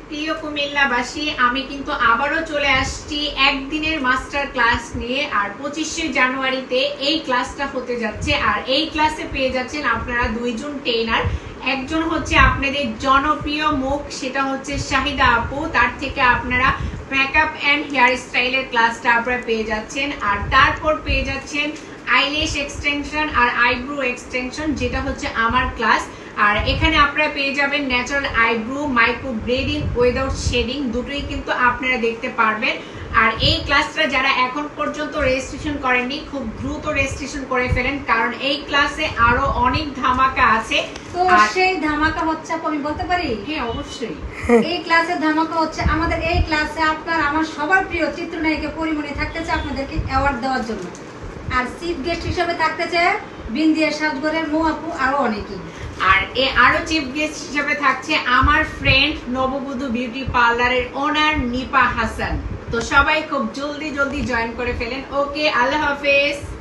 প্রিয় কুমিল্লাবাসী, আমি কিন্তু আবারও চলে আসছি একদিনের মাস্টার ক্লাস নিয়ে। আর 25শে জানুয়ারিতে এই ক্লাসটা হতে যাচ্ছে। আর এই ক্লাসে পেয়ে যাচ্ছেন আপনারা দুইজন ট্রেনার। একজন হচ্ছে আপনাদের জনপ্রিয় মুখ, সেটা হচ্ছে শাহিদা আপু। তার থেকে আপনারা মেকআপ অ্যান্ড হেয়ার স্টাইলের ক্লাসটা আপনারা পেয়ে যাচ্ছেন। আর তারপর পেয়ে যাচ্ছেন আইল্যাশ এক্সটেনশন আর আইব্রো এক্সটেনশন, যেটা হচ্ছে আমার ক্লাস। আর এখানে আপনারা পেয়ে যাবেন natural eyebrow, micro blading without shading, দুটোই কিন্তু আপনারা দেখতে পারবেন। আর এই ক্লাসটা যারা এখন পর্যন্ত রেজিস্ট্রেশন করেননি, খুব দ্রুত রেজিস্ট্রেশন করে ফেলেন, কারণ এই ক্লাসে আরো অনেক ধামাকা আছে। তো সেই ধামাকা হচ্ছে, আমি বলতে পারি? হ্যাঁ, অবশ্যই। এই ক্লাসের ধামাকা হচ্ছে আমাদের এই ক্লাসে আপনার আমার সবার প্রিয় চিত্রনায়িকা পরিমণি থাকতেছে আপনাদেরকে অ্যাওয়ার্ড দেওয়ার জন্য। আর চিফ গেস্ট হিসেবে থাকতেছে বিন্দিয়া সাজগরের মৌ আপু, আরো অনেকেই। আর আরো চিফ গেস্ট হিসেবে থাকছে আমার ফ্রেন্ড নববধূ বিউটি পার্লারের ওনার নিপা হাসান। তো সবাই খুব জলদি জলদি জয়েন করে ফেলেন। ওকে, আল্লাহ হাফেজ।